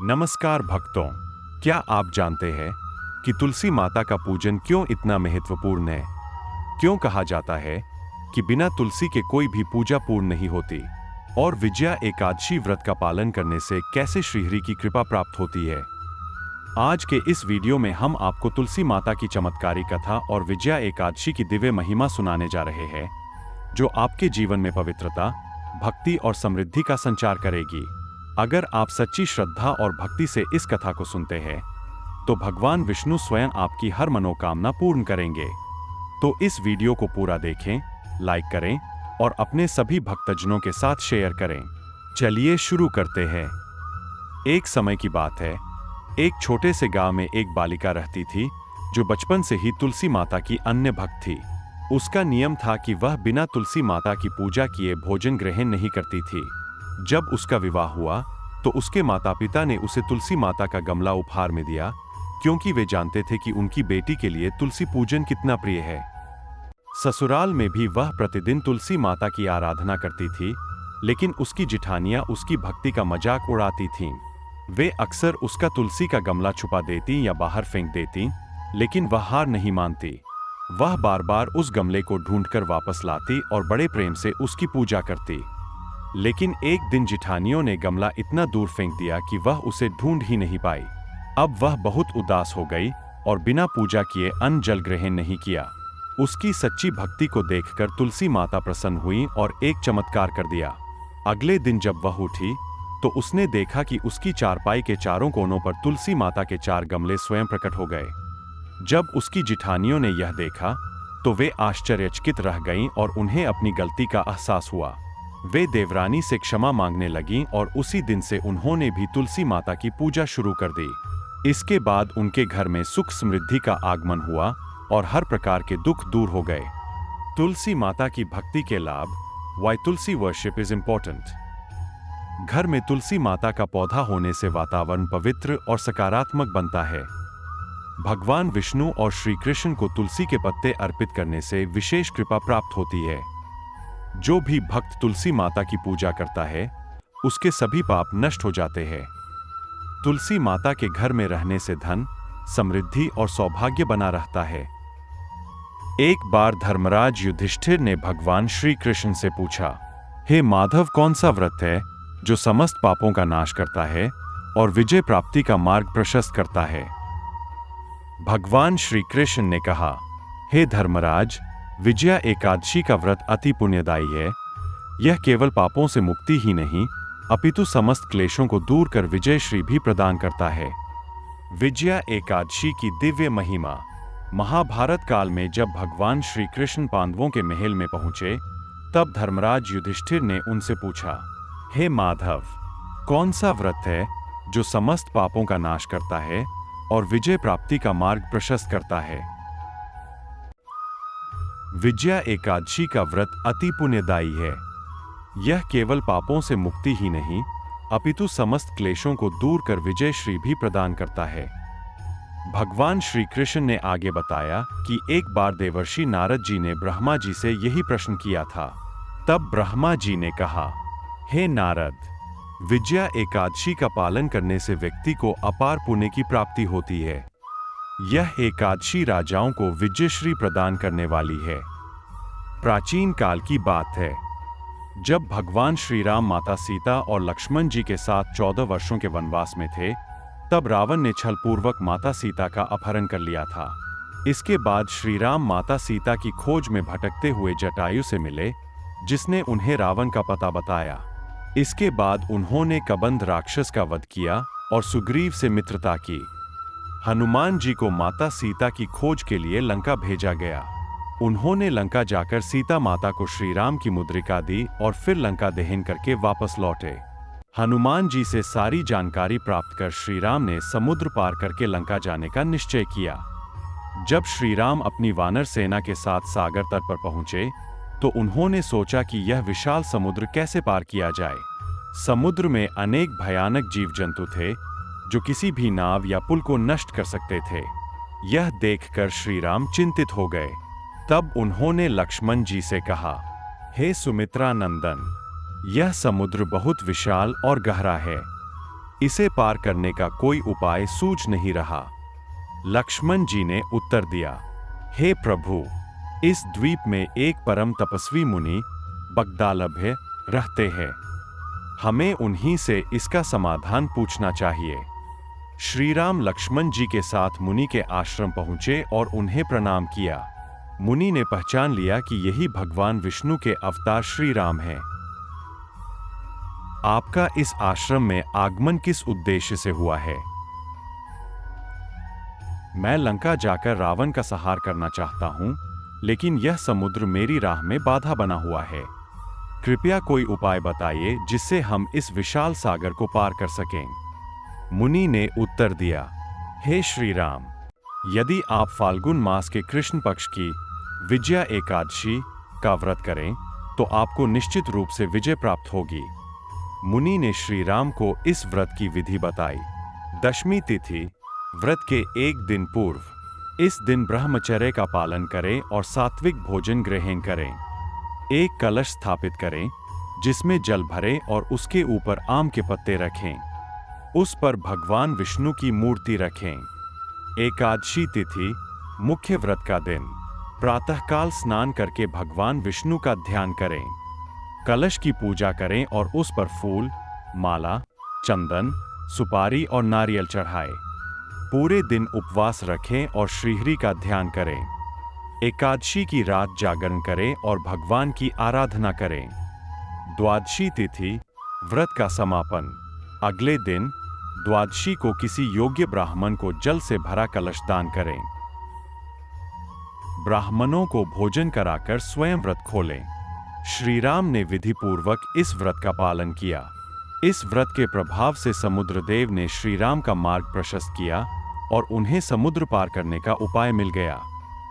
नमस्कार भक्तों, क्या आप जानते हैं कि तुलसी माता का पूजन क्यों इतना महत्वपूर्ण है? क्यों कहा जाता है कि बिना तुलसी के कोई भी पूजा पूर्ण नहीं होती? और विजया एकादशी व्रत का पालन करने से कैसे श्रीहरि की कृपा प्राप्त होती है? आज के इस वीडियो में हम आपको तुलसी माता की चमत्कारी कथा और विजया एकादशी की दिव्य महिमा सुनाने जा रहे हैं, जो आपके जीवन में पवित्रता, भक्ति और समृद्धि का संचार करेगी। अगर आप सच्ची श्रद्धा और भक्ति से इस कथा को सुनते हैं, तो भगवान विष्णु स्वयं आपकी हर मनोकामना पूर्ण करेंगे। तो इस वीडियो को पूरा देखें, लाइक करें और अपने सभी भक्तजनों के साथ शेयर करें। चलिए शुरू करते हैं। एक समय की बात है, एक छोटे से गांव में एक बालिका रहती थी, जो बचपन से ही तुलसी माता की अन्य भक्त थी। उसका नियम था कि वह बिना तुलसी माता की पूजा किए भोजन ग्रहण नहीं करती थी। जब उसका विवाह हुआ, तो उसके माता पिता ने उसे तुलसी माता का गमला उपहार में दिया, क्योंकि वे जानते थे कि उनकी बेटी के लिए तुलसी पूजन कितना प्रिय है। ससुराल में भी वह प्रतिदिन तुलसी माता की आराधना करती थी, लेकिन उसकी जिठानियां उसकी भक्ति का मजाक उड़ाती थीं। वे अक्सर उसका तुलसी का गमला छुपा देती या बाहर फेंक देती, लेकिन वह हार नहीं मानती। वह बार बार उस गमले को ढूंढकर वापस लाती और बड़े प्रेम से उसकी पूजा करती। लेकिन एक दिन जिठानियों ने गमला इतना दूर फेंक दिया कि वह उसे ढूंढ ही नहीं पाई। अब वह बहुत उदास हो गई और बिना पूजा किए अन्न जल ग्रहण नहीं किया। उसकी सच्ची भक्ति को देखकर तुलसी माता प्रसन्न हुई और एक चमत्कार कर दिया। अगले दिन जब वह उठी, तो उसने देखा कि उसकी चारपाई के चारों कोनों पर तुलसी माता के 4 गमले स्वयं प्रकट हो गए। जब उसकी जिठानियों ने यह देखा, तो वे आश्चर्यचकित रह गईं और उन्हें अपनी गलती का एहसास हुआ। वे देवरानी से क्षमा मांगने लगीं और उसी दिन से उन्होंने भी तुलसी माता की पूजा शुरू कर दी। इसके बाद उनके घर में सुख समृद्धि का आगमन हुआ और हर प्रकार के दुख दूर हो गए। तुलसी माता की भक्ति के लाभ। Why tulsi worship is important. घर में तुलसी माता का पौधा होने से वातावरण पवित्र और सकारात्मक बनता है। भगवान विष्णु और श्री कृष्ण को तुलसी के पत्ते अर्पित करने से विशेष कृपा प्राप्त होती है। जो भी भक्त तुलसी माता की पूजा करता है, उसके सभी पाप नष्ट हो जाते हैं। तुलसी माता के घर में रहने से धन, समृद्धि और सौभाग्य बना रहता है। एक बार धर्मराज युधिष्ठिर ने भगवान श्री कृष्ण से पूछा, हे माधव, कौन सा व्रत है जो समस्त पापों का नाश करता है और विजय प्राप्ति का मार्ग प्रशस्त करता है? भगवान श्री कृष्ण ने कहा, हे धर्मराज, विजया एकादशी का व्रत अति पुण्यदायी है। यह केवल पापों से मुक्ति ही नहीं, अपितु समस्त क्लेशों को दूर कर विजय श्री भी प्रदान करता है। विजया एकादशी की दिव्य महिमा। महाभारत काल में जब भगवान श्री कृष्ण पांडवों के महल में पहुंचे, तब धर्मराज युधिष्ठिर ने उनसे पूछा, हे माधव, कौन सा व्रत है जो समस्त पापों का नाश करता है और विजय प्राप्ति का मार्ग प्रशस्त करता है? विजया एकादशी का व्रत अति पुण्यदायी है। यह केवल पापों से मुक्ति ही नहीं, अपितु समस्त क्लेशों को दूर कर विजय श्री भी प्रदान करता है। भगवान श्री कृष्ण ने आगे बताया कि एक बार देवर्षि नारद जी ने ब्रह्मा जी से यही प्रश्न किया था। तब ब्रह्मा जी ने कहा, हे नारद, विजया एकादशी का पालन करने से व्यक्ति को अपार पुण्य की प्राप्ति होती है। यह एकादशी राजाओं को विजयश्री प्रदान करने वाली है। प्राचीन काल की बात है, जब भगवान श्री राम माता सीता और लक्ष्मण जी के साथ 14 वर्षों के वनवास में थे, तब रावण ने छलपूर्वक माता सीता का अपहरण कर लिया था। इसके बाद श्री राम माता सीता की खोज में भटकते हुए जटायु से मिले, जिसने उन्हें रावण का पता बताया। इसके बाद उन्होंने कबंध राक्षस का वध किया और सुग्रीव से मित्रता की। हनुमान जी को माता सीता की खोज के लिए लंका भेजा गया। उन्होंने लंका जाकर सीता माता को श्री राम की मुद्रिका दी और फिर लंका दहन करके वापस लौटे। हनुमान जी से सारी जानकारी प्राप्त कर श्री राम ने समुद्र पार करके लंका जाने का निश्चय किया। जब श्री राम अपनी वानर सेना के साथ सागर तट पर पहुंचे, तो उन्होंने सोचा कि यह विशाल समुद्र कैसे पार किया जाए। समुद्र में अनेक भयानक जीव जंतु थे, जो किसी भी नाव या पुल को नष्ट कर सकते थे। यह देखकर श्री राम चिंतित हो गए। तब उन्होंने लक्ष्मण जी से कहा, हे सुमित्रा नंदन, यह समुद्र बहुत विशाल और गहरा है। इसे पार करने का कोई उपाय सूझ नहीं रहा। लक्ष्मण जी ने उत्तर दिया, हे प्रभु, इस द्वीप में एक परम तपस्वी मुनि बगदालभ्य रहते हैं। हमें उन्हीं से इसका समाधान पूछना चाहिए। श्री राम लक्ष्मण जी के साथ मुनि के आश्रम पहुंचे और उन्हें प्रणाम किया। मुनि ने पहचान लिया कि यही भगवान विष्णु के अवतार श्री राम हैं। आपका इस आश्रम में आगमन किस उद्देश्य से हुआ है? मैं लंका जाकर रावण का संहार करना चाहता हूं, लेकिन यह समुद्र मेरी राह में बाधा बना हुआ है। कृपया कोई उपाय बताइए जिससे हम इस विशाल सागर को पार कर सकें। मुनि ने उत्तर दिया, हे श्री राम, यदि आप फाल्गुन मास के कृष्ण पक्ष की विजया एकादशी का व्रत करें तो आपको निश्चित रूप से विजय प्राप्त होगी। मुनि ने श्री राम को इस व्रत की विधि बताई। दशमी तिथि व्रत के एक दिन पूर्व इस दिन ब्रह्मचर्य का पालन करें और सात्विक भोजन ग्रहण करें। एक कलश स्थापित करें जिसमें जल भरें और उसके ऊपर आम के पत्ते रखें। उस पर भगवान विष्णु की मूर्ति रखें। एकादशी तिथि मुख्य व्रत का दिन प्रातःकाल स्नान करके भगवान विष्णु का ध्यान करें। कलश की पूजा करें और उस पर फूल, माला, चंदन, सुपारी और नारियल चढ़ाएं। पूरे दिन उपवास रखें और श्रीहरि का ध्यान करें। एकादशी की रात जागरण करें और भगवान की आराधना करें। द्वादशी तिथि व्रत का समापन। अगले दिन द्वादशी को किसी योग्य ब्राह्मण को जल से भरा कलश दान करें। ब्राह्मणों को भोजन कराकर स्वयं व्रत खोलें। श्री राम ने विधि पूर्वक इस व्रत का पालन किया। इस व्रत के प्रभाव से समुद्रदेव ने श्री राम का मार्ग प्रशस्त किया और उन्हें समुद्र पार करने का उपाय मिल गया।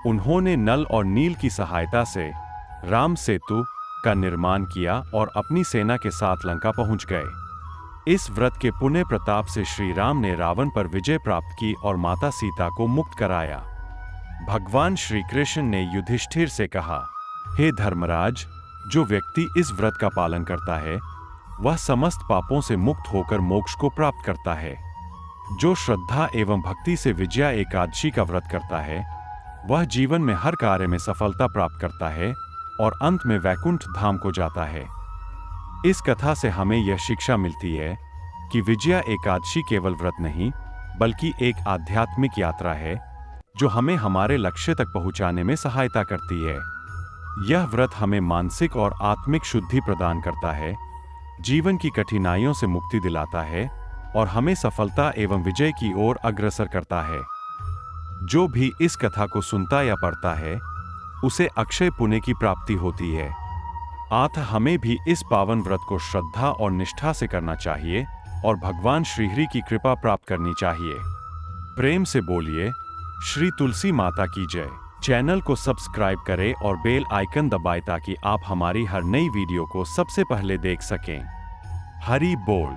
उन्होंने नल और नील की सहायता से राम सेतु का निर्माण किया और अपनी सेना के साथ लंका पहुंच गए। इस व्रत के पुण्य प्रताप से श्री राम ने रावण पर विजय प्राप्त की और माता सीता को मुक्त कराया। भगवान श्री कृष्ण ने युधिष्ठिर से कहा, हे धर्मराज, जो व्यक्ति इस व्रत का पालन करता है वह समस्त पापों से मुक्त होकर मोक्ष को प्राप्त करता है। जो श्रद्धा एवं भक्ति से विजया एकादशी का व्रत करता है वह जीवन में हर कार्य में सफलता प्राप्त करता है और अंत में वैकुंठ धाम को जाता है। इस कथा से हमें यह शिक्षा मिलती है कि विजया एकादशी केवल व्रत नहीं बल्कि एक आध्यात्मिक यात्रा है जो हमें हमारे लक्ष्य तक पहुंचाने में सहायता करती है। यह व्रत हमें मानसिक और आत्मिक शुद्धि प्रदान करता है, जीवन की कठिनाइयों से मुक्ति दिलाता है और हमें सफलता एवं विजय की ओर अग्रसर करता है। जो भी इस कथा को सुनता या पढ़ता है उसे अक्षय पुण्य की प्राप्ति होती है। अतः हमें भी इस पावन व्रत को श्रद्धा और निष्ठा से करना चाहिए और भगवान श्रीहरि की कृपा प्राप्त करनी चाहिए। प्रेम से बोलिए श्री तुलसी माता की जय। चैनल को सब्सक्राइब करें और बेल आइकन दबाएं ताकि आप हमारी हर नई वीडियो को सबसे पहले देख सकें। हरि बोल।